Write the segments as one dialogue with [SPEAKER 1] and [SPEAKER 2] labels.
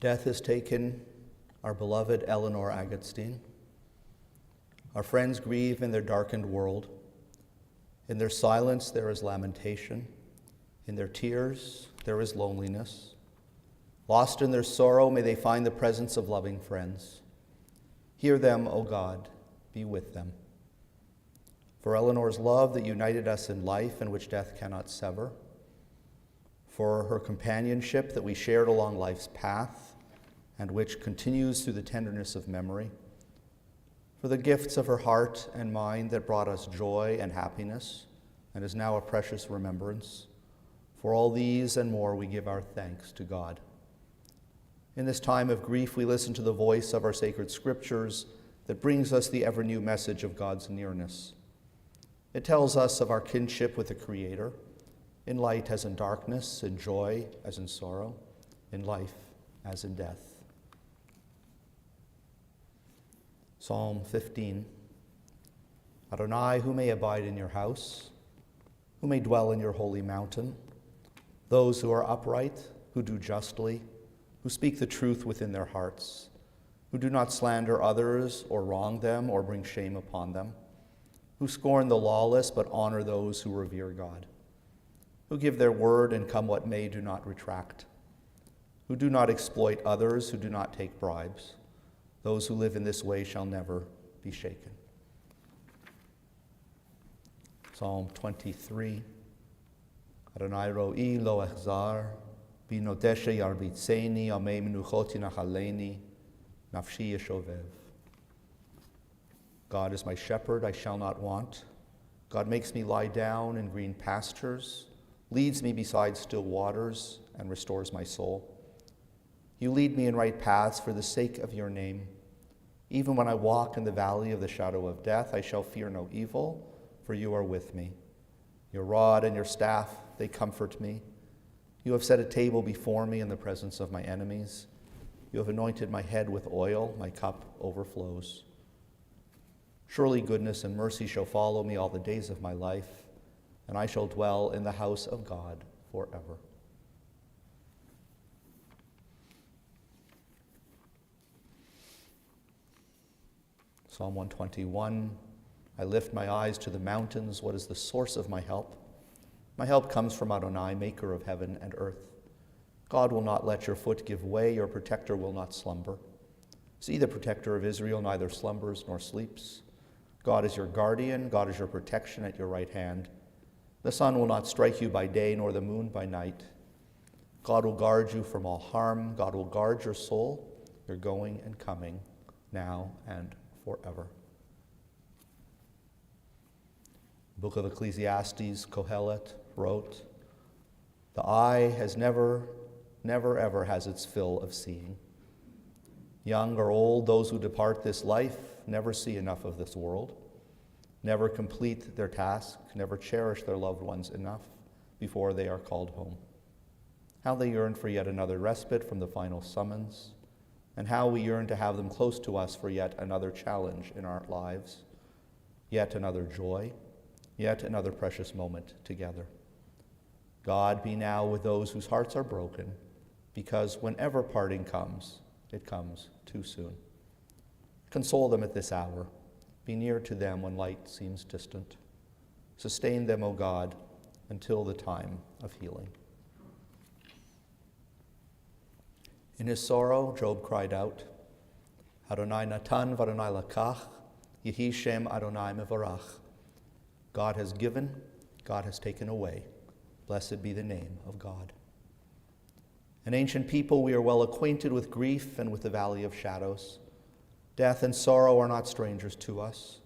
[SPEAKER 1] Death has taken our beloved Eleanore Agatstein. Our friends grieve in their darkened world. In their silence there is lamentation. In their tears there is loneliness. Lost in their sorrow, may they find the presence of loving friends. Hear them, O God, be with them. For Eleanor's love that united us in life and which death cannot sever. For her companionship that we shared along life's path and which continues through the tenderness of memory. For the gifts of her heart and mind that brought us joy and happiness and is now a precious remembrance. For all these and more we give our thanks to God. In this time of grief, we listen to the voice of our sacred scriptures that brings us the ever-new message of God's nearness. It tells us of our kinship with the Creator, in light as in darkness, in joy as in sorrow, in life as in death. Psalm 15. Adonai, who may abide in your house? Who may dwell in your holy mountain? Those who are upright, who do justly, who speak the truth within their hearts, who do not slander others or wrong them or bring shame upon them, who scorn the lawless but honor those who revere God, who give their word and come what may do not retract, who do not exploit others, who do not take bribes. Those who live in this way shall never be shaken. Psalm 23. Adonai ro'i lo echzar, binodeshe yarbitseni, amei menuchoti nachaleni, nafshi yeshovev. God is my shepherd, I shall not want. God makes me lie down in green pastures, leads me beside still waters, and restores my soul. You lead me in right paths for the sake of your name. Even when I walk in the valley of the shadow of death, I shall fear no evil, for you are with me. Your rod and your staff, they comfort me. You have set a table before me in the presence of my enemies. You have anointed my head with oil, my cup overflows. Surely goodness and mercy shall follow me all the days of my life, and I shall dwell in the house of God forever. Psalm 121, I lift my eyes to the mountains. What is the source of my help? My help comes from Adonai, maker of heaven and earth. God will not let your foot give way, your protector will not slumber. See, the protector of Israel neither slumbers nor sleeps. God is your guardian, God is your protection at your right hand. The sun will not strike you by day, nor the moon by night. God will guard you from all harm. God will guard your soul, your going and coming, now and forever. Book of Ecclesiastes, Kohelet wrote, the eye has never ever has its fill of seeing. Young or old, those who depart this life never see enough of this world, never complete their task, never cherish their loved ones enough before they are called home. How they yearn for yet another respite from the final summons, and how we yearn to have them close to us for yet another challenge in our lives, yet another joy, yet another precious moment together. God be now with those whose hearts are broken, because whenever parting comes, it comes too soon. Console them at this hour. Be near to them when light seems distant. Sustain them, O God, until the time of healing. In his sorrow, Job cried out, Adonai natan v'Adonai lakach, Yehi Shem Adonai mevarach. God has given, God has taken away. Blessed be the name of God. An ancient people, we are well acquainted with grief and with the valley of shadows. Death and sorrow are not strangers to us.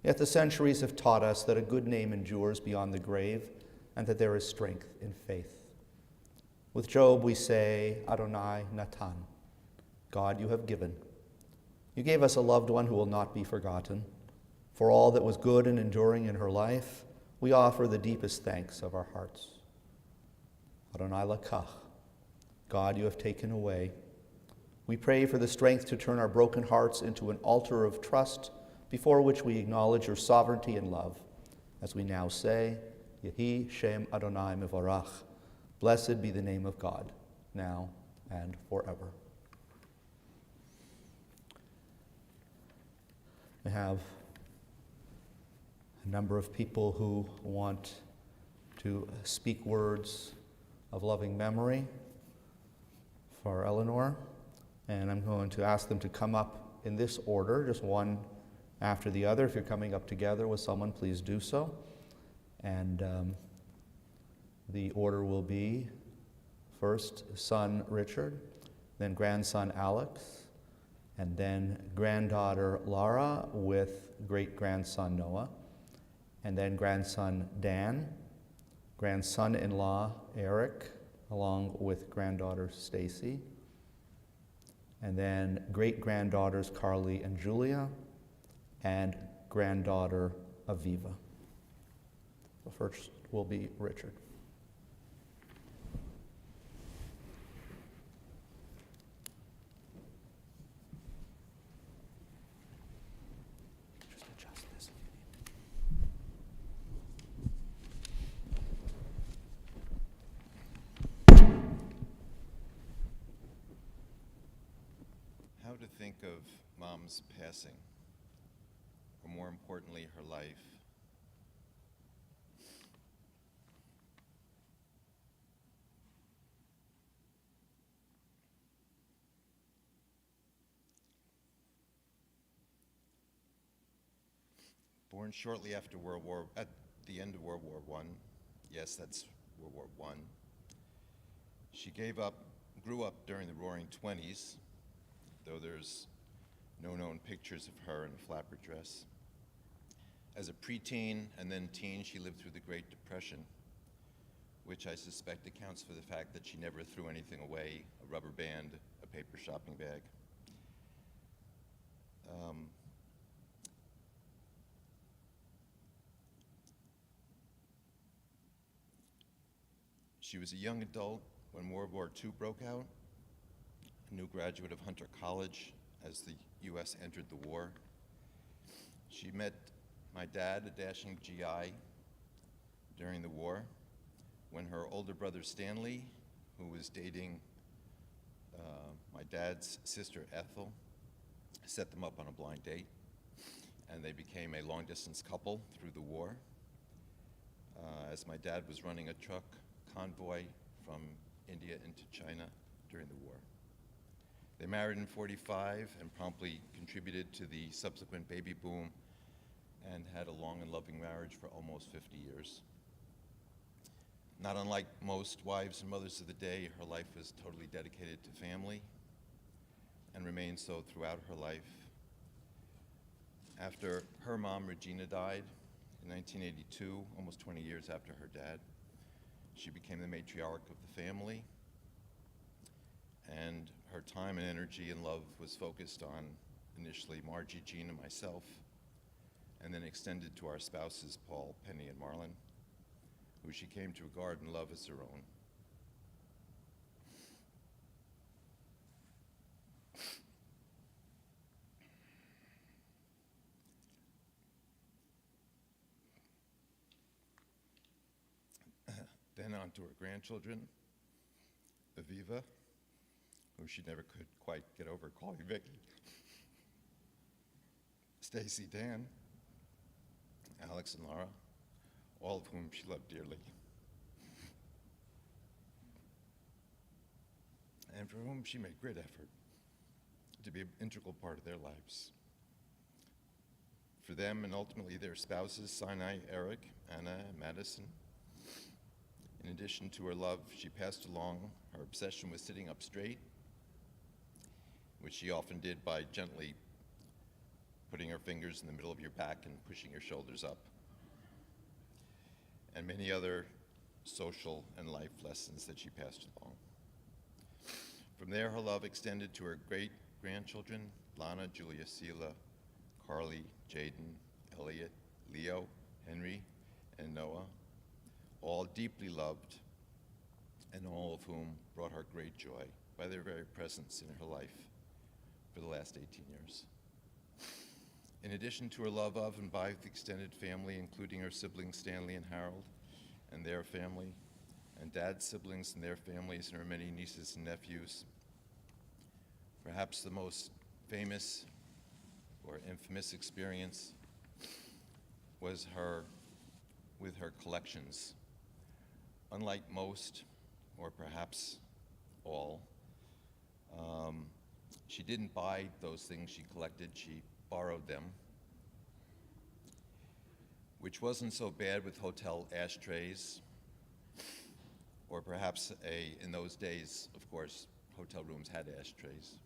[SPEAKER 1] Yet the centuries have taught us that a good name endures beyond the grave and that there is strength in faith. With Job we say, Adonai natan, God, you have given. You gave us a loved one who will not be forgotten. For all that was good and enduring in her life, we offer the deepest thanks of our hearts. Adonai lakach, God, you have taken away. We pray for the strength to turn our broken hearts into an altar of trust before which we acknowledge your sovereignty and love. As we now say, Yehi Shem Adonai mevarach. Blessed be the name of God, now and forever. We have a number of people who want to speak words of loving memory for Eleanore, and I'm going to ask them to come up in this order, just one after the other. If you're coming up together with someone, please do so. And the order will be first son Richard, then grandson Alex, and then granddaughter Laura with great-grandson Noah, and then grandson Dan, grandson-in-law Eric, along with granddaughter Stacy, and then great-granddaughters Carly and Julia, and granddaughter Aviva. The first will be Richard. Just adjust this if you need.
[SPEAKER 2] How to think of Mom's passing, or more importantly, her life. Born shortly after at the end of World War I, yes, that's World War I. She grew up during the Roaring '20s, though there's no known pictures of her in a flapper dress. As a preteen and then teen, she lived through the Great Depression, which I suspect accounts for the fact that she never threw anything away, a rubber band, a paper shopping bag. She was a young adult when World War II broke out, a new graduate of Hunter College as the U.S. entered the war. She met my dad, a dashing GI, during the war, when her older brother Stanley, who was dating my dad's sister Ethel, set them up on a blind date, and they became a long-distance couple through the war. As my dad was running a truck convoy from India into China during the war. They married in '45 and promptly contributed to the subsequent baby boom and had a long and loving marriage for almost 50 years. Not unlike most wives and mothers of the day, her life was totally dedicated to family and remained so throughout her life. After her mom, Regina, died in 1982, almost 20 years after her dad, she became the matriarch of the family, and her time and energy and love was focused on initially Margie, Jean, and myself, and then extended to our spouses, Paul, Penny, and Marlon, who she came to regard and love as her own. Then on to her grandchildren, Aviva, who she never could quite get over calling Vicky, Stacy, Dan, Alex, and Laura, all of whom she loved dearly, and for whom she made great effort to be an integral part of their lives. For them and ultimately their spouses, Sinai, Eric, Anna, and Madison, in addition to her love, she passed along her obsession with sitting up straight, which she often did by gently putting her fingers in the middle of your back and pushing your shoulders up, and many other social and life lessons that she passed along. From there, her love extended to her great-grandchildren, Lana, Julia, Sela, Carly, Jaden, Elliot, Leo, Henry, and Noah, all deeply loved, and all of whom brought her great joy by their very presence in her life for the last 18 years. In addition to her love of and by the extended family, including her siblings Stanley and Harold and their family, and Dad's siblings and their families, and her many nieces and nephews, perhaps the most famous or infamous experience was with her collections. Unlike most, or perhaps all, she didn't buy those things she collected, she borrowed them, which wasn't so bad with hotel ashtrays, or perhaps in those days, of course, hotel rooms had ashtrays,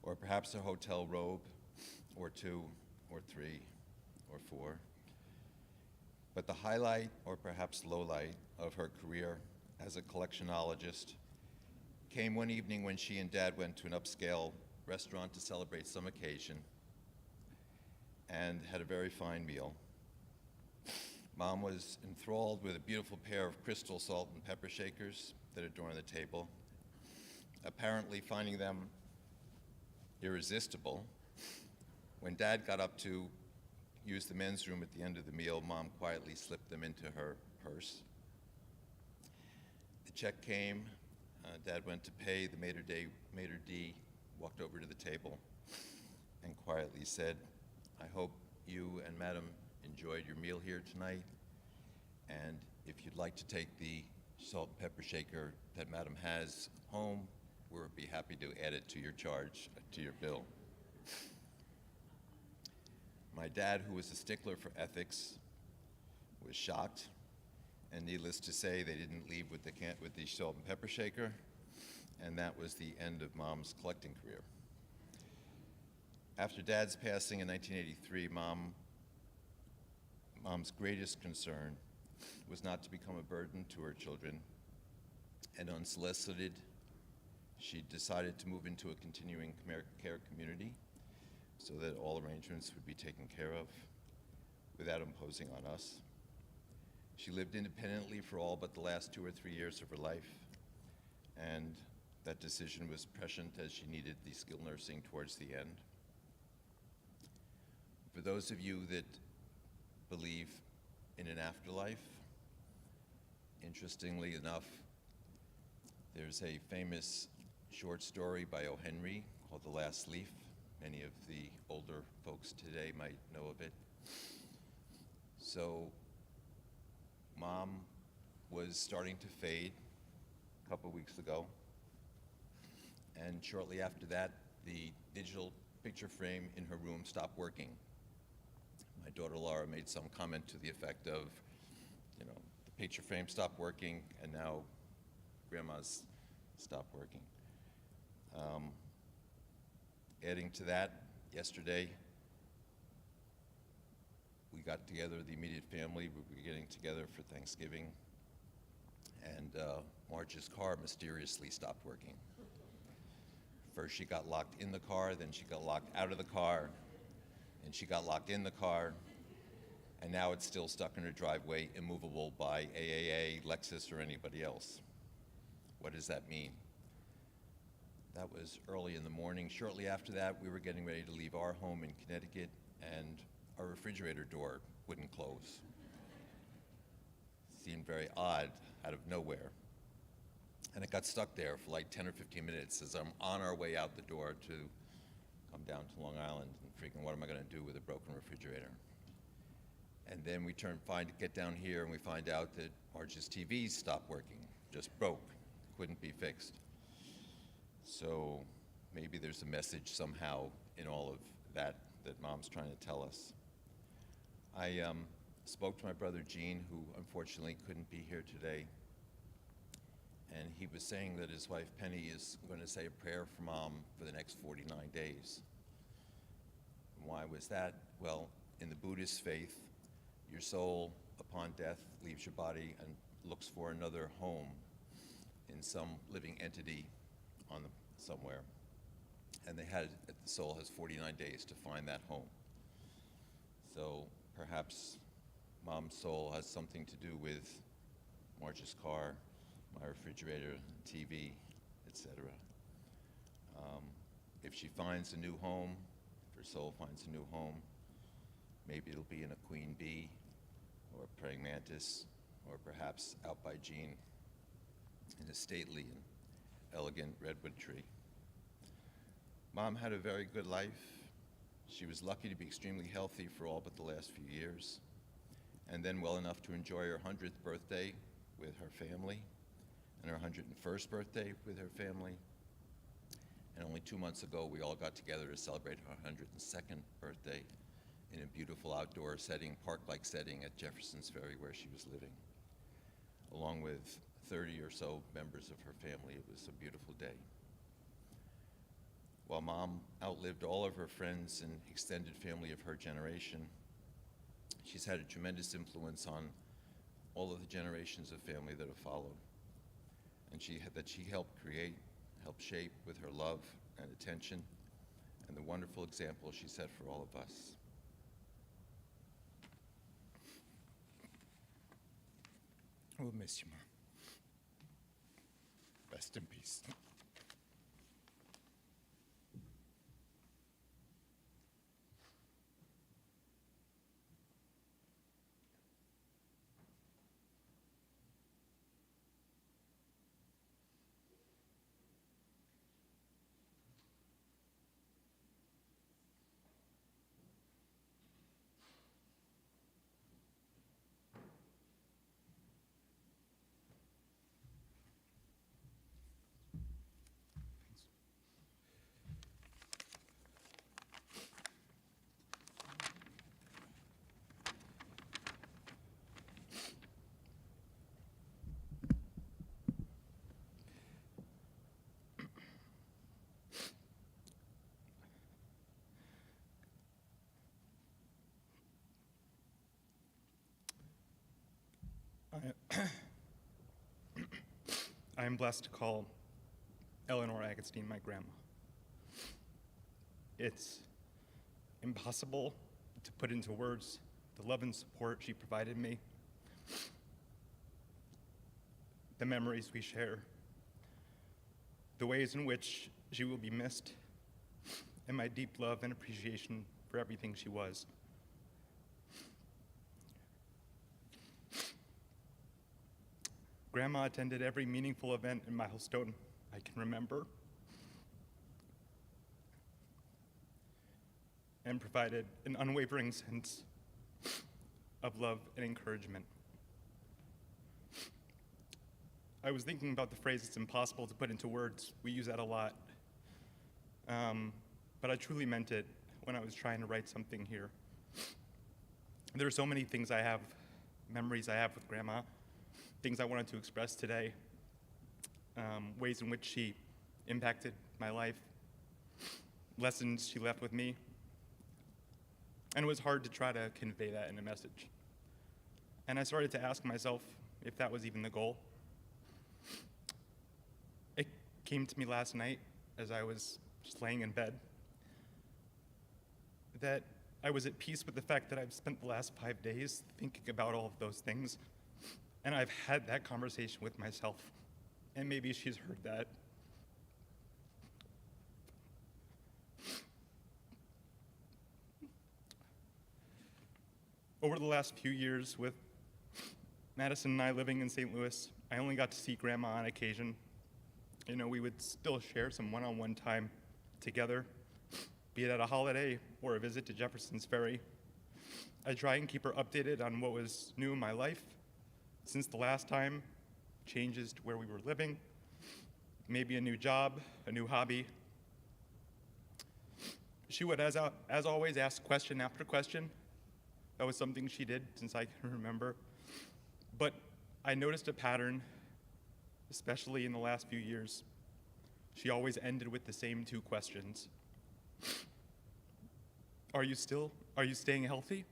[SPEAKER 2] or perhaps a hotel robe, or two, or three, or four. But the highlight, or perhaps lowlight, of her career as a collectionologist came one evening when she and Dad went to an upscale restaurant to celebrate some occasion and had a very fine meal. Mom was enthralled with a beautiful pair of crystal salt and pepper shakers that adorned the table, apparently finding them irresistible. When Dad got up to use the men's room at the end of the meal, Mom quietly slipped them into her purse. The check came. Dad went to pay. The maitre d' walked over to the table and quietly said, "I hope you and Madam enjoyed your meal here tonight, and if you'd like to take the salt and pepper shaker that Madam has home, we'll be happy to add it to your charge, to your bill." My dad, who was a stickler for ethics, was shocked, and needless to say, they didn't leave with the salt and pepper shaker, and that was the end of Mom's collecting career. After Dad's passing in 1983, Mom's greatest concern was not to become a burden to her children, and unsolicited, she decided to move into a continuing care community so that all arrangements would be taken care of without imposing on us. She lived independently for all but the last 2 or 3 years of her life, and that decision was prescient as she needed the skilled nursing towards the end. For those of you that believe in an afterlife, interestingly enough, there's a famous short story by O. Henry called The Last Leaf. Many of the older folks today might know of it. So Mom was starting to fade a couple weeks ago, and shortly after that, the digital picture frame in her room stopped working. My daughter Laura made some comment to the effect of, the picture frame stopped working, and now Grandma's stopped working. Adding to that, yesterday, we got together, the immediate family, we were getting together for Thanksgiving, and Marge's car mysteriously stopped working. First she got locked in the car, then she got locked out of the car, and she got locked in the car, and now it's still stuck in her driveway, immovable by AAA, Lexus, or anybody else. What does that mean? That was early in the morning. Shortly after that, we were getting ready to leave our home in Connecticut, and our refrigerator door wouldn't close. Seemed very odd, out of nowhere. And it got stuck there for like 10 or 15 minutes as I'm on our way out the door to come down to Long Island and freaking, what am I going to do with a broken refrigerator? And then we get down here and we find out that Marge's TV stopped working, just broke, couldn't be fixed. So maybe there's a message somehow in all of that Mom's trying to tell us. I spoke to my brother Gene, who unfortunately couldn't be here today, and he was saying that his wife Penny is going to say a prayer for Mom for the next 49 days. And why was that? Well, in the Buddhist faith, your soul upon death leaves your body and looks for another home in some living entity somewhere. And the soul has 49 days to find that home. So perhaps Mom's soul has something to do with Marge's car, my refrigerator, TV, etc. If she finds a new home, if her soul finds a new home, maybe it'll be in a queen bee or a praying mantis, or perhaps out by Gene in a stately and elegant redwood tree. Mom had a very good life. She was lucky to be extremely healthy for all but the last few years, and then well enough to enjoy her 100th birthday with her family, and her 101st birthday with her family. And only 2 months ago, we all got together to celebrate her 102nd birthday in a beautiful outdoor setting, park-like setting at Jefferson's Ferry where she was living. Along with 30 or so members of her family, it was a beautiful day. While Mom outlived all of her friends and extended family of her generation, she's had a tremendous influence on all of the generations of family that have followed. And she helped create, helped shape with her love and attention, and the wonderful example she set for all of us. We'll miss you, Mom. Rest in peace.
[SPEAKER 3] I am blessed to call Eleanore Agatstein my grandma. It's impossible to put into words the love and support she provided me, the memories we share, the ways in which she will be missed, and my deep love and appreciation for everything she was. Grandma attended every meaningful event and milestone I can remember, and provided an unwavering sense of love and encouragement. I was thinking about the phrase, "it's impossible to put into words." We use that a lot. But I truly meant it when I was trying to write something here. There are so many things I have, memories I have with Grandma, things I wanted to express today, ways in which she impacted my life, lessons she left with me. And it was hard to try to convey that in a message. And I started to ask myself if that was even the goal. It came to me last night as I was just laying in bed that I was at peace with the fact that I've spent the last 5 days thinking about all of those things. And I've had that conversation with myself. And maybe she's heard that. Over the last few years, with Madison and I living in St. Louis, I only got to see Grandma on occasion. You know, we would still share some one-on-one time together, be it at a holiday or a visit to Jefferson's Ferry. I try and keep her updated on what was new in my life since the last time, changes to where we were living, maybe a new job, a new hobby. She would, as always, ask question after question. That was something she did since I can remember. But I noticed a pattern, especially in the last few years. She always ended with the same two questions. Are you staying healthy?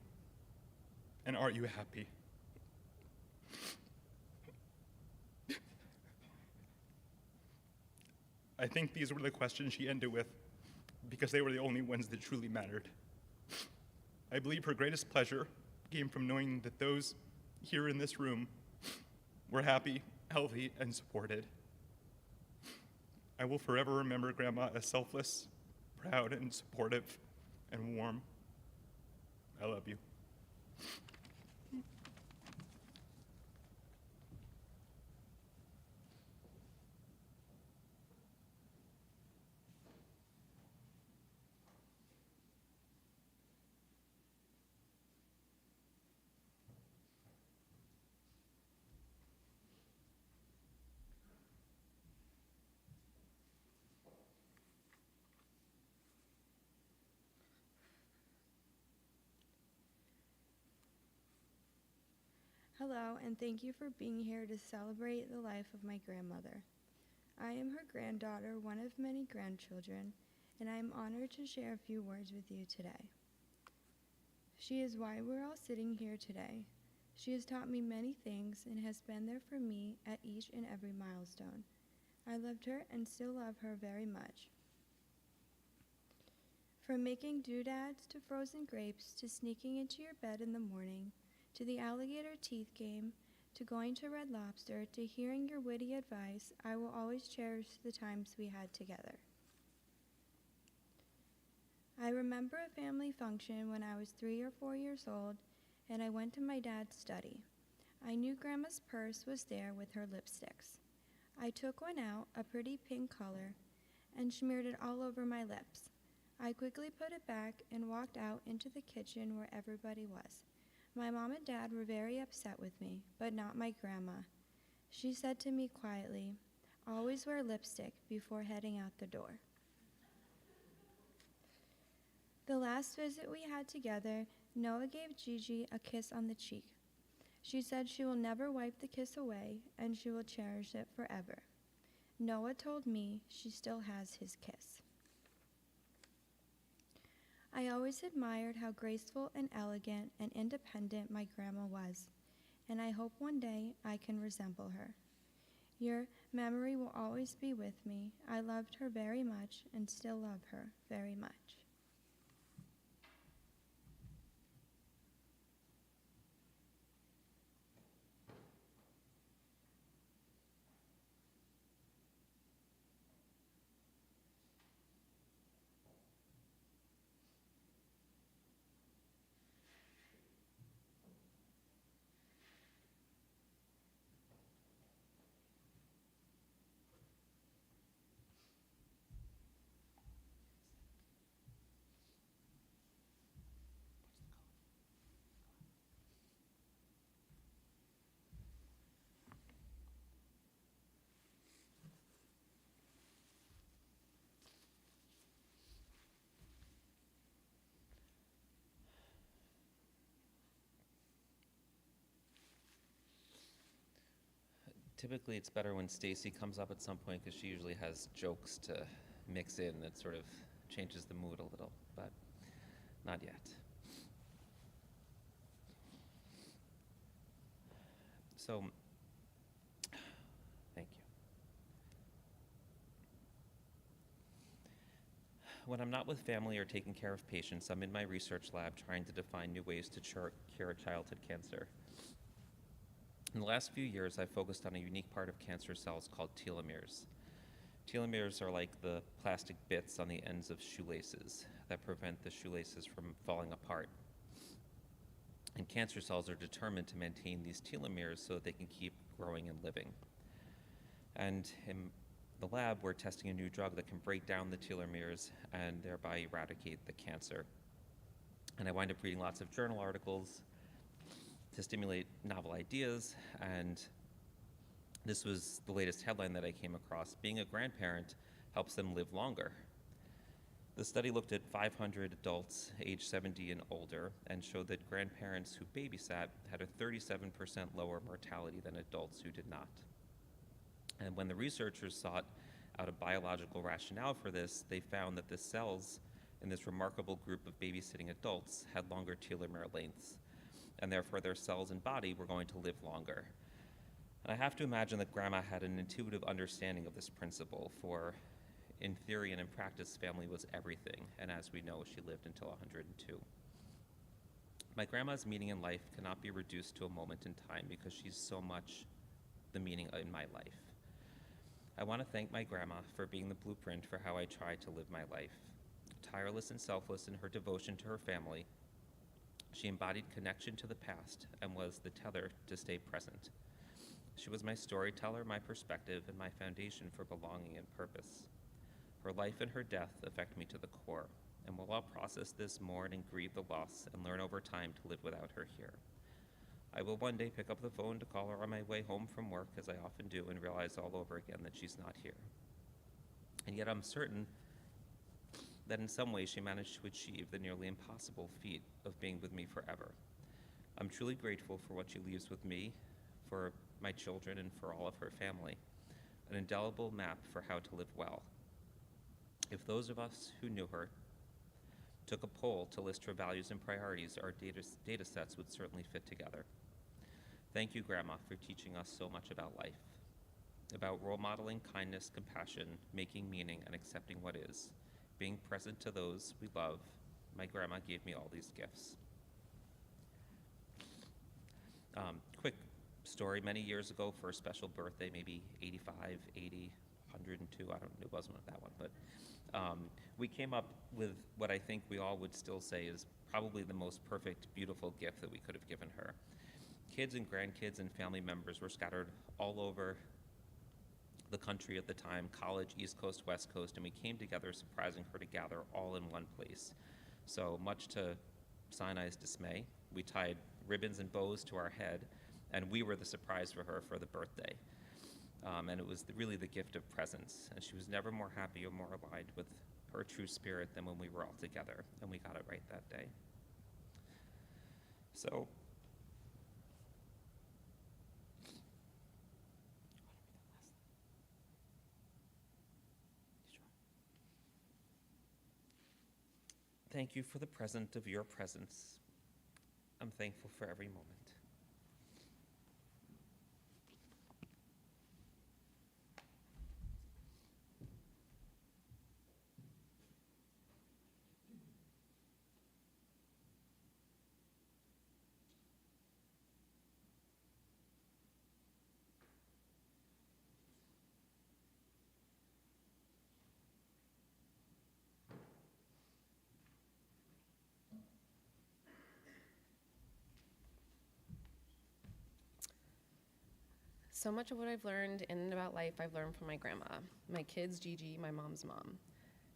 [SPEAKER 3] And are you happy? I think these were the questions she ended with because they were the only ones that truly mattered. I believe her greatest pleasure came from knowing that those here in this room were happy, healthy, and supported. I will forever remember Grandma as selfless, proud, and supportive, and warm. I love you.
[SPEAKER 4] Hello, and thank you for being here to celebrate the life of my grandmother. I am her granddaughter, one of many grandchildren, and I am honored to share a few words with you today. She is why we're all sitting here today. She has taught me many things and has been there for me at each and every milestone. I loved her and still love her very much. From making doodads to frozen grapes to sneaking into your bed in the morning, to the alligator teeth game, to going to Red Lobster, to hearing your witty advice, I will always cherish the times we had together. I remember a family function when I was 3 or 4 years old, and I went to my dad's study. I knew Grandma's purse was there with her lipsticks. I took one out, a pretty pink color, and smeared it all over my lips. I quickly put it back and walked out into the kitchen where everybody was. My mom and dad were very upset with me, but not my grandma. She said to me quietly, "Always wear lipstick before heading out the door." The last visit we had together, Noah gave Gigi a kiss on the cheek. She said she will never wipe the kiss away and she will cherish it forever. Noah told me she still has his kiss. I always admired how graceful and elegant and independent my grandma was, and I hope one day I can resemble her. Your memory will always be with me. I loved her very much and still love her very much.
[SPEAKER 5] Typically, it's better when Stacy comes up at some point because she usually has jokes to mix in that sort of changes the mood a little, but not yet. So, thank you. When I'm not with family or taking care of patients, I'm in my research lab trying to define new ways to cure childhood cancer. In the last few years, I've focused on a unique part of cancer cells called telomeres. Telomeres are like the plastic bits on the ends of shoelaces that prevent the shoelaces from falling apart. And cancer cells are determined to maintain these telomeres so that they can keep growing and living. And in the lab, we're testing a new drug that can break down the telomeres and thereby eradicate the cancer. And I wind up reading lots of journal articles to stimulate novel ideas, and this was the latest headline that I came across. Being a grandparent helps them live longer. The study looked at 500 adults aged 70 and older and showed that grandparents who babysat had a 37% lower mortality than adults who did not. And when the researchers sought out a biological rationale for this, they found that the cells in this remarkable group of babysitting adults had longer telomere lengths, and therefore their cells and body were going to live longer. And I have to imagine that Grandma had an intuitive understanding of this principle, for in theory and in practice, family was everything, and as we know, she lived until 102. My grandma's meaning in life cannot be reduced to a moment in time because she's so much the meaning in my life. I want to thank my grandma for being the blueprint for how I try to live my life. Tireless and selfless in her devotion to her family, she embodied connection to the past and was the tether to stay present. She was my storyteller, my perspective, and my foundation for belonging and purpose. Her life and her death affect me to the core, and while I'll process this, mourn, and grieve the loss, and learn over time to live without her here, I will one day pick up the phone to call her on my way home from work, as I often do, and realize all over again that she's not here. And yet I'm certain that in some way she managed to achieve the nearly impossible feat of being with me forever. I'm truly grateful for what she leaves with me, for my children, and for all of her family. An indelible map for how to live well. If those of us who knew her took a poll to list her values and priorities, our data sets would certainly fit together. Thank you, Grandma, for teaching us so much about life, about role modeling, kindness, compassion, making meaning, and accepting what is, being present to those we love. My grandma gave me all these gifts. Quick story, many years ago for a special birthday, maybe 85, 80, 102, I don't know, it wasn't that one, but we came up with what I think we all would still say is probably the most perfect, beautiful gift that we could have given her. Kids and grandkids and family members were scattered all over the country at the time, college, East Coast, West Coast, and we came together surprising her to gather all in one place. So much to Sinai's dismay, we tied ribbons and bows to our head, and we were the surprise for her for the birthday. And it was really the gift of presence, and she was never more happy or more aligned with her true spirit than when we were all together, and we got it right that day. So, thank you for the present of your presence. I'm thankful for every moment.
[SPEAKER 6] So much of what I've learned in and about life, I've learned from my grandma. My kids, Gigi, my mom's mom.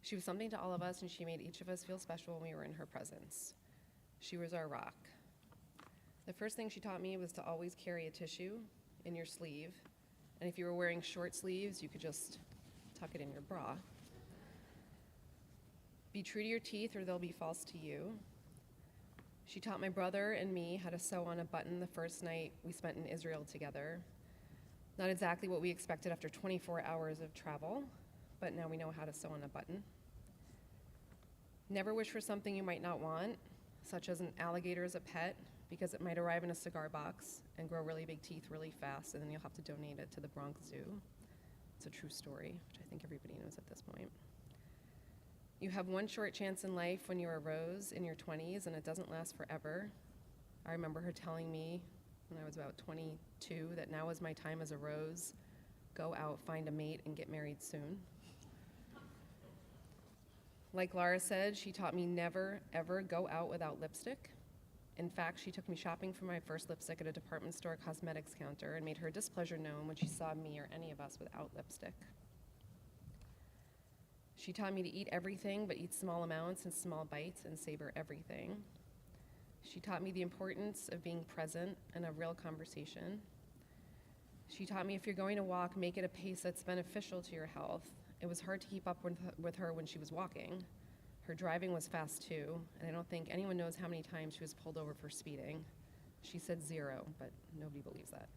[SPEAKER 6] She was something to all of us, and she made each of us feel special when we were in her presence. She was our rock. The first thing she taught me was to always carry a tissue in your sleeve, and if you were wearing short sleeves, you could just tuck it in your bra. Be true to your teeth, or they'll be false to you. She taught my brother and me how to sew on a button the first night we spent in Israel together. Not exactly what we expected after 24 hours of travel, but now we know how to sew on a button. Never wish for something you might not want, such as an alligator as a pet, because it might arrive in a cigar box and grow really big teeth really fast, and then you'll have to donate it to the Bronx Zoo. It's a true story, which I think everybody knows at this point. You have one short chance in life when you're a rose in your 20s, and it doesn't last forever. I remember her telling me when I was about 22 that now is my time as a rose. Go out, find a mate, and get married soon. Like Laura said, she taught me never, ever go out without lipstick. In fact, she took me shopping for my first lipstick at a department store cosmetics counter and made her displeasure known when she saw me or any of us without lipstick. She taught me to eat everything, but eat small amounts and small bites and savor everything. She taught me the importance of being present and a real conversation. She taught me if you're going to walk, make it a pace that's beneficial to your health. It was hard to keep up with her when she was walking. Her driving was fast too, and I don't think anyone knows how many times she was pulled over for speeding. She said 0, but nobody believes that.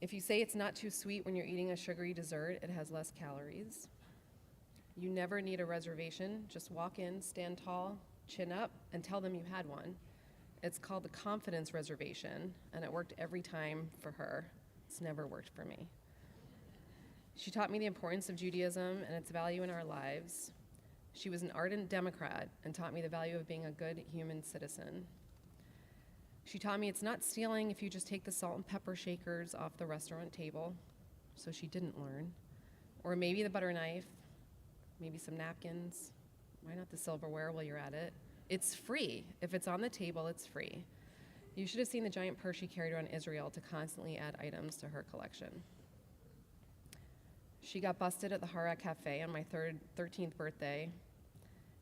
[SPEAKER 6] If you say it's not too sweet when you're eating a sugary dessert, it has less calories. You never need a reservation. Just walk in, stand tall, chin up, and tell them you had one. It's called the confidence reservation, and it worked every time for her. It's never worked for me. She taught me the importance of Judaism and its value in our lives. She was an ardent Democrat and taught me the value of being a good human citizen. She taught me it's not stealing if you just take the salt and pepper shakers off the restaurant table, so she didn't learn. Or maybe the butter knife, maybe some napkins. Why not the silverware while you're at it? It's free. If it's on the table, it's free. You should have seen the giant purse she carried around Israel to constantly add items to her collection. She got busted at the Hara Cafe on my 13th birthday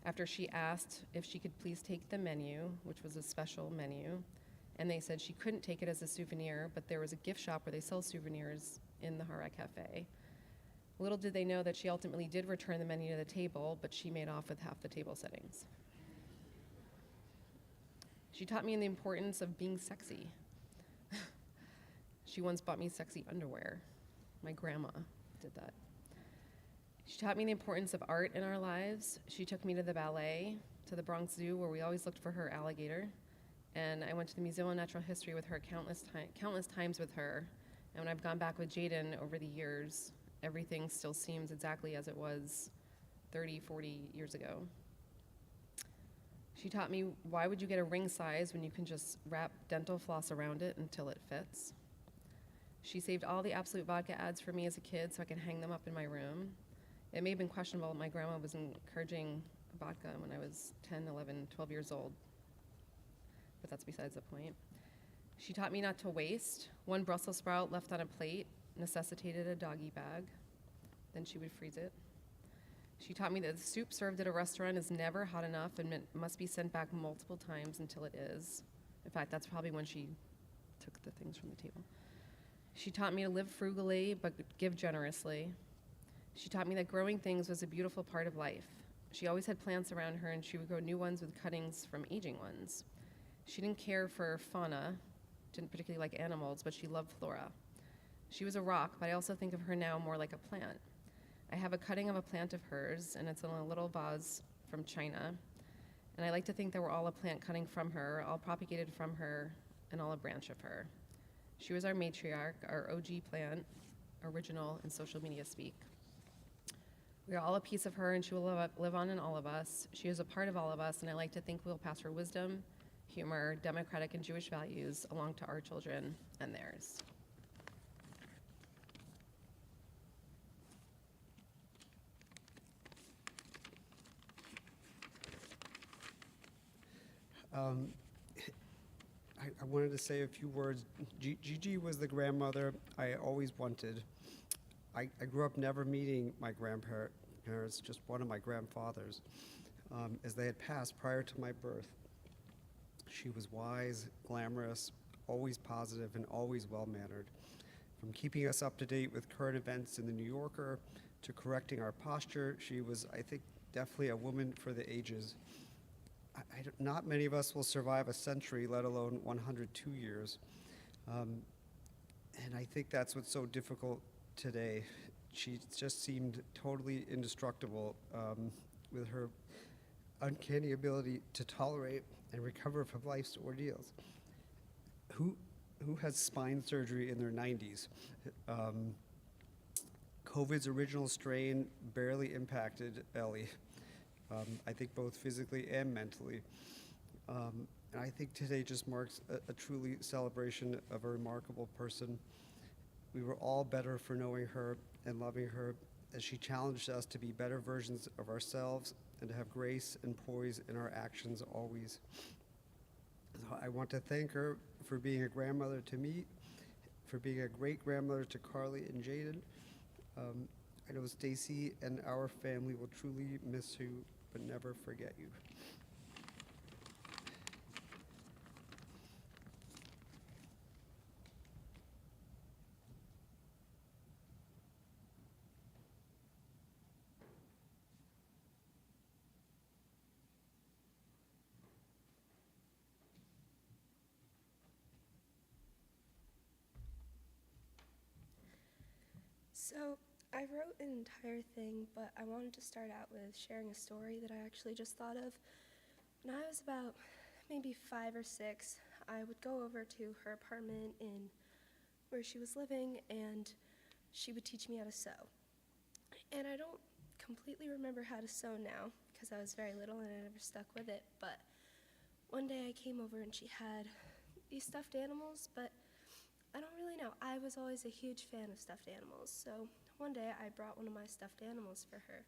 [SPEAKER 6] after she asked if she could please take the menu, which was a special menu, and they said she couldn't take it as a souvenir, but there was a gift shop where they sell souvenirs in the Hara Cafe. Little did they know that she ultimately did return the menu to the table, but she made off with half the table settings. She taught me the importance of being sexy. She once bought me sexy underwear. My grandma did that. She taught me the importance of art in our lives. She took me to the ballet, to the Bronx Zoo, where we always looked for her alligator. And I went to the Museum of Natural History with her countless times with her. And when I've gone back with Jaden over the years, everything still seems exactly as it was 30, 40 years ago. She taught me, why would you get a ring size when you can just wrap dental floss around it until it fits? She saved all the Absolute Vodka ads for me as a kid so I could hang them up in my room. It may have been questionable. My grandma was encouraging vodka when I was 10, 11, 12 years old, but that's besides the point. She taught me not to waste. One Brussels sprout left on a plate necessitated a doggy bag. Then she would freeze it. She taught me that the soup served at a restaurant is never hot enough and must be sent back multiple times until it is. In fact, that's probably when she took the things from the table. She taught me to live frugally but give generously. She taught me that growing things was a beautiful part of life. She always had plants around her, and she would grow new ones with cuttings from aging ones. She didn't care for fauna, didn't particularly like animals, but she loved flora. She was a rock, but I also think of her now more like a plant. I have a cutting of a plant of hers, and it's in a little vase from China. And I like to think that we're all a plant cutting from her, all propagated from her, and all a branch of her. She was our matriarch, our OG plant, original in social media speak. We are all a piece of her, and she will live on in all of us. She is a part of all of us, and I like to think we'll pass her wisdom, humor, democratic and Jewish values along to our children and theirs.
[SPEAKER 7] I wanted to say a few words. Gigi was the grandmother I always wanted. I grew up never meeting my grandparents, just one of my grandfathers, as they had passed prior to my birth. She was wise, glamorous, always positive, and always well-mannered. From keeping us up to date with current events in the New Yorker to correcting our posture, she was, I think, definitely a woman for the ages. Not many of us will survive a century, let alone 102 years. And I think that's what's so difficult today. She just seemed totally indestructible with her uncanny ability to tolerate and recover from life's ordeals. Who has spine surgery in their 90s? COVID's original strain barely impacted Ellie. I think both physically and mentally. And I think today just marks a truly celebration of a remarkable person. We were all better for knowing her and loving her as she challenged us to be better versions of ourselves and to have grace and poise in our actions always. So I want to thank her for being a grandmother to me, for being a great grandmother to Carly and Jaden. I know Stacy and our family will truly miss you, but never forget you.
[SPEAKER 8] So I wrote an entire thing, but I wanted to start out with sharing a story that I actually just thought of. When I was about maybe 5 or 6, I would go over to her apartment in where she was living, and she would teach me how to sew. And I don't completely remember how to sew now, because I was very little and I never stuck with it, but one day I came over and she had these stuffed animals, but I don't really know. I was always a huge fan of stuffed animals, so one day I brought one of my stuffed animals for her,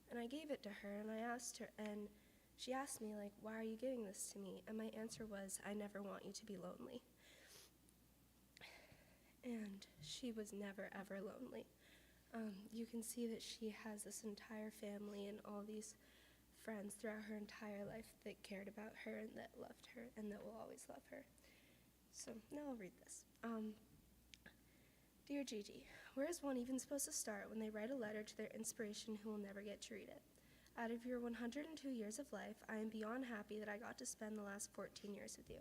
[SPEAKER 8] and I gave it to her, and I asked her, and she asked me, like, why are you giving this to me? And my answer was, I never want you to be lonely. And she was never, ever lonely. You can see that she has this entire family and all these friends throughout her entire life that cared about her and that loved her and that will always love her. So now I'll read this. Dear Gigi, where is one even supposed to start when they write a letter to their inspiration who will never get to read it? Out of your 102 years of life, I am beyond happy that I got to spend the last 14 years with you.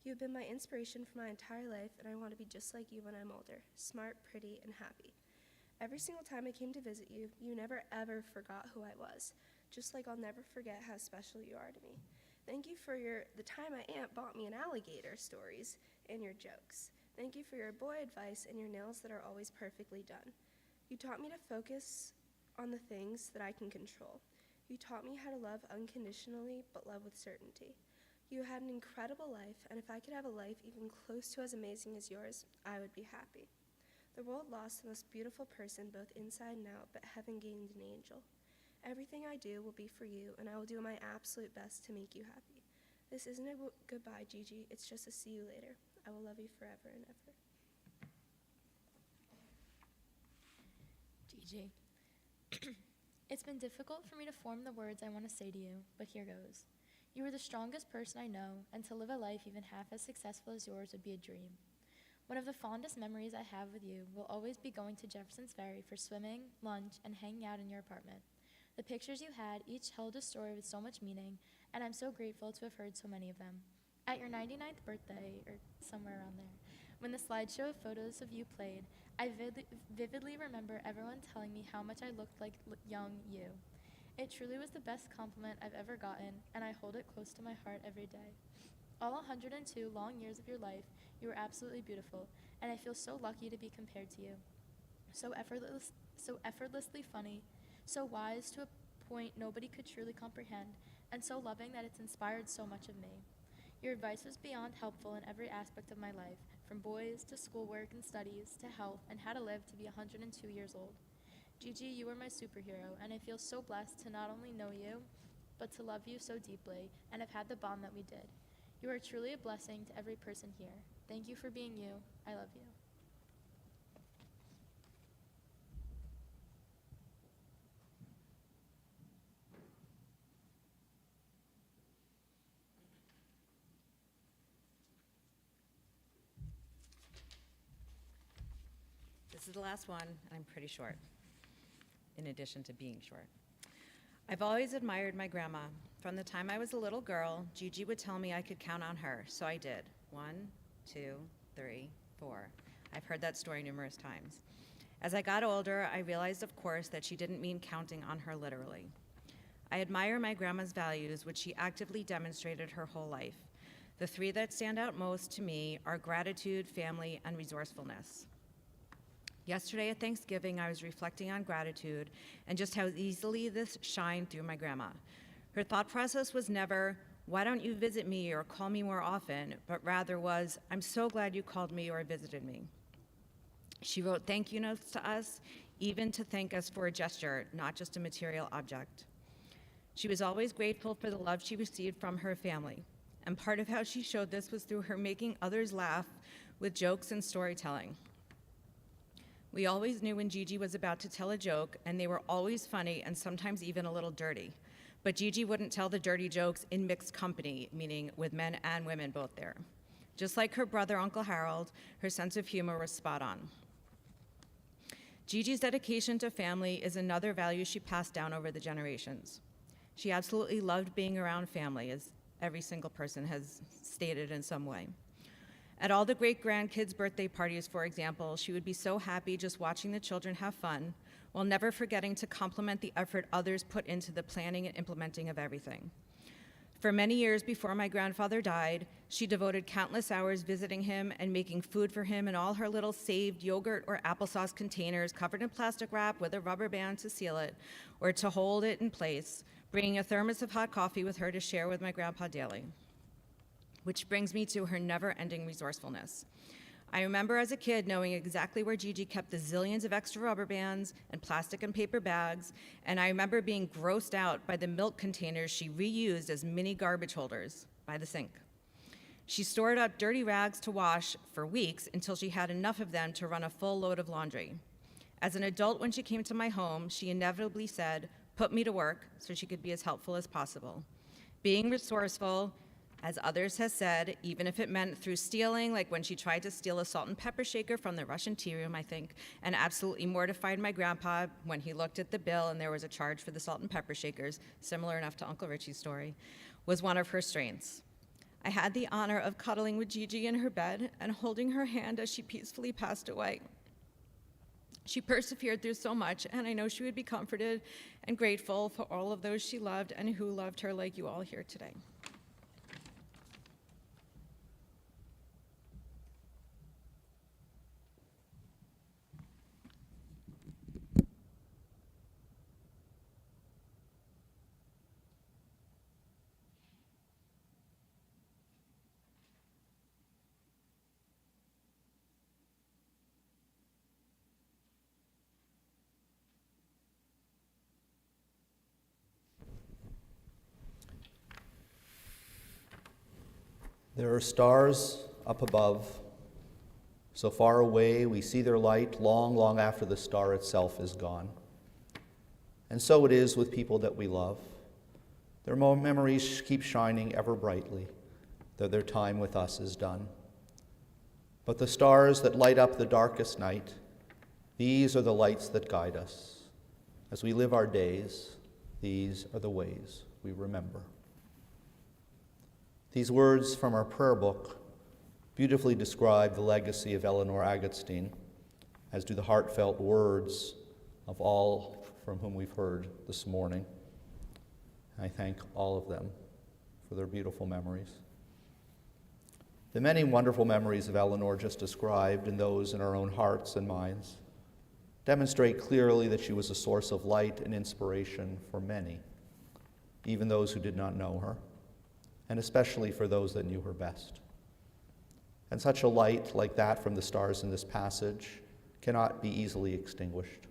[SPEAKER 8] You have been my inspiration for my entire life, and I want to be just like you when I'm older, smart, pretty, and happy. Every single time I came to visit you, you never ever forgot who I was, just like I'll never forget how special you are to me. Thank you for the time my aunt bought me an alligator stories and your jokes. Thank you for your boy advice and your nails that are always perfectly done. You taught me to focus on the things that I can control. You taught me how to love unconditionally, but love with certainty. You had an incredible life, and if I could have a life even close to as amazing as yours, I would be happy. The world lost the most beautiful person both inside and out, but heaven gained an angel. Everything I do will be for you, and I will do my absolute best to make you happy. This isn't a goodbye, Gigi. It's just a see you later. I will love you forever and ever.
[SPEAKER 9] Gigi. It's been difficult for me to form the words I want to say to you, but here goes. You are the strongest person I know, and to live a life even half as successful as yours would be a dream. One of the fondest memories I have with you will always be going to Jefferson's Ferry for swimming, lunch, and hanging out in your apartment. The pictures you had each held a story with so much meaning, and I'm so grateful to have heard so many of them. At your 99th birthday, or somewhere around there, when the slideshow of photos of you played, I vividly remember everyone telling me how much I looked like young you. It truly was the best compliment I've ever gotten, and I hold it close to my heart every day. All 102 long years of your life, you were absolutely beautiful, and I feel so lucky to be compared to you. So effortlessly funny, so wise to a point nobody could truly comprehend, and so loving that it's inspired so much of me. Your advice was beyond helpful in every aspect of my life, from boys to schoolwork and studies to health and how to live to be 102 years old. Gigi, you are my superhero, and I feel so blessed to not only know you, but to love you so deeply and have had the bond that we did. You are truly a blessing to every person here. Thank you for being you. I love you.
[SPEAKER 10] This is the last one, and I'm pretty short, in addition to being short. I've always admired my grandma. From the time I was a little girl, Gigi would tell me I could count on her, so I did. 1, 2, 3, 4. I've heard that story numerous times. As I got older, I realized, of course, that she didn't mean counting on her literally. I admire my grandma's values, which she actively demonstrated her whole life. The 3 that stand out most to me are gratitude, family, and resourcefulness. Yesterday at Thanksgiving, I was reflecting on gratitude and just how easily this shined through my grandma. Her thought process was never, why don't you visit me or call me more often, but rather was, I'm so glad you called me or visited me. She wrote thank you notes to us, even to thank us for a gesture, not just a material object. She was always grateful for the love she received from her family, and part of how she showed this was through her making others laugh with jokes and storytelling. We always knew when Gigi was about to tell a joke, and they were always funny and sometimes even a little dirty. But Gigi wouldn't tell the dirty jokes in mixed company, meaning with men and women both there. Just like her brother, Uncle Harold, her sense of humor was spot on. Gigi's dedication to family is another value she passed down over the generations. She absolutely loved being around family, as every single person has stated in some way. At all the great-grandkids' birthday parties, for example, she would be so happy just watching the children have fun, while never forgetting to compliment the effort others put into the planning and implementing of everything. For many years before my grandfather died, she devoted countless hours visiting him and making food for him in all her little saved yogurt or applesauce containers covered in plastic wrap with a rubber band to seal it or to hold it in place, bringing a thermos of hot coffee with her to share with my grandpa daily. Which brings me to her never-ending resourcefulness. I remember as a kid knowing exactly where Gigi kept the zillions of extra rubber bands and plastic and paper bags, and I remember being grossed out by the milk containers she reused as mini garbage holders by the sink. She stored up dirty rags to wash for weeks until she had enough of them to run a full load of laundry. As an adult, when she came to my home, she inevitably said, "Put me to work," so she could be as helpful as possible. Being resourceful As others have said, even if it meant through stealing, like when she tried to steal a salt and pepper shaker from the Russian tea room, I think, and absolutely mortified my grandpa when he looked at the bill and there was a charge for the salt and pepper shakers, similar enough to Uncle Richie's story, was one of her strengths. I had the honor of cuddling with Gigi in her bed and holding her hand as she peacefully passed away. She persevered through so much, and I know she would be comforted and grateful for all of those she loved and who loved her like you all here today.
[SPEAKER 1] There are stars up above. So far away, we see their light long, long after the star itself is gone. And so it is with people that we love. Their memories keep shining ever brightly, though their time with us is done. But the stars that light up the darkest night, these are the lights that guide us. As we live our days, these are the ways we remember. These words from our prayer book beautifully describe the legacy of Eleanore Agatstein, as do the heartfelt words of all from whom we've heard this morning. I thank all of them for their beautiful memories. The many wonderful memories of Eleanore just described, and those in our own hearts and minds, demonstrate clearly that she was a source of light and inspiration for many, even those who did not know her, and especially for those that knew her best. And such a light like that from the stars in this passage cannot be easily extinguished.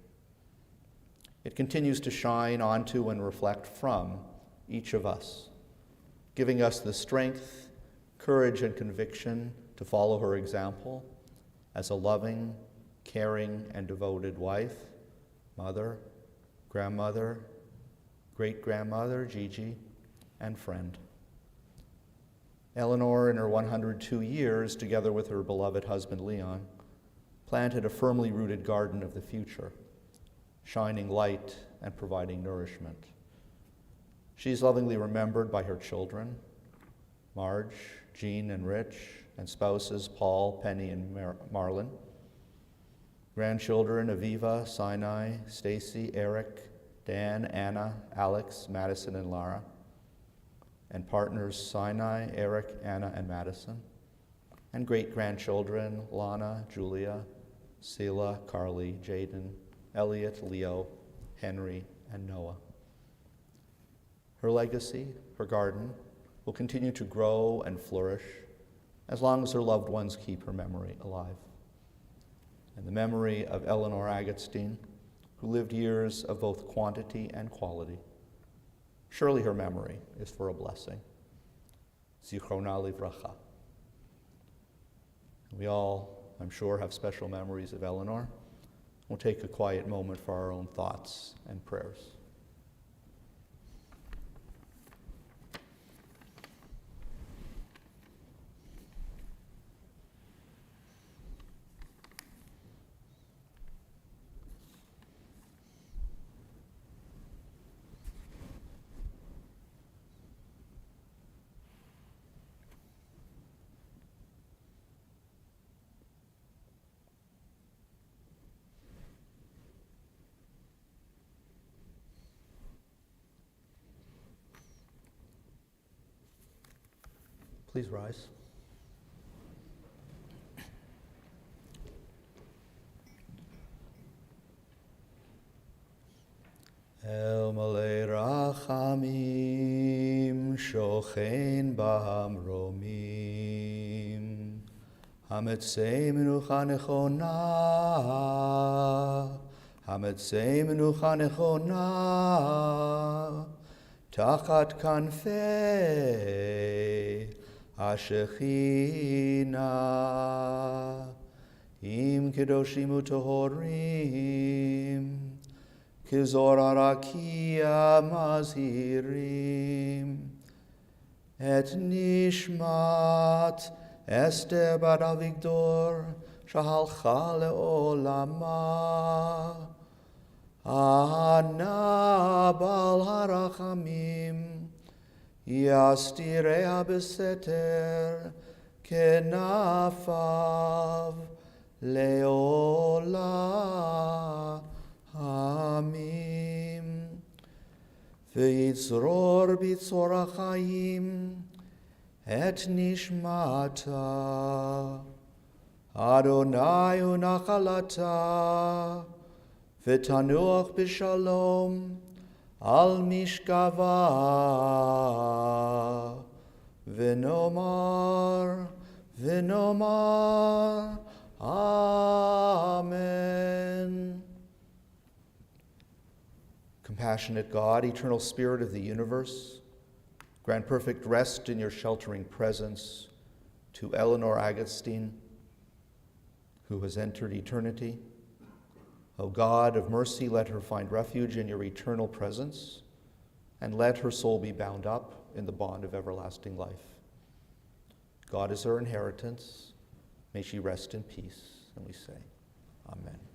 [SPEAKER 1] It continues to shine onto and reflect from each of us, giving us the strength, courage, and conviction to follow her example as a loving, caring, and devoted wife, mother, grandmother, great-grandmother, Gigi, and friend. Eleanore, in her 102 years, together with her beloved husband Leon, planted a firmly rooted garden of the future, shining light and providing nourishment. She is lovingly remembered by her children, Marge, Jean, and Rich, and spouses Paul, Penny, and Marlon, grandchildren Aviva, Sinai, Stacy, Eric, Dan, Anna, Alex, Madison, and Lara, and partners Sinai, Eric, Anna, and Madison, and great-grandchildren Lana, Julia, Selah, Carly, Jaden, Elliot, Leo, Henry, and Noah. Her legacy, her garden, will continue to grow and flourish as long as her loved ones keep her memory alive. And the memory of Eleanore Agatstein, who lived years of both quantity and quality, surely her memory is for a blessing. Zichrona livracha. We all, I'm sure, have special memories of Eleanore. We'll take a quiet moment for our own thoughts and prayers. Please rise. El malei rachamim shochen b'hamromim hametzei menucha nechona hametzei menucha nechona tachat kanfei Ashechina im kedoshim utohorim kizor arakia mazhirim את נשמת אסתר בת אביגדור, שהלכה לעולמה. אנא בעל הרחמים, יסתיריה בסתר כנפיו לעולמים. ויצרור בצרור החיים את נשמתה. אדוני הוא נחלתה, ותנוח בשלום על משכבה. ונאמר, Amen. Compassionate God, eternal Spirit of the universe, grant perfect rest in your sheltering presence to Eleanore Agatstein, who has entered eternity. O God of mercy, let her find refuge in your eternal presence, and let her soul be bound up in the bond of everlasting life. God is her inheritance. May she rest in peace. And we say, Amen.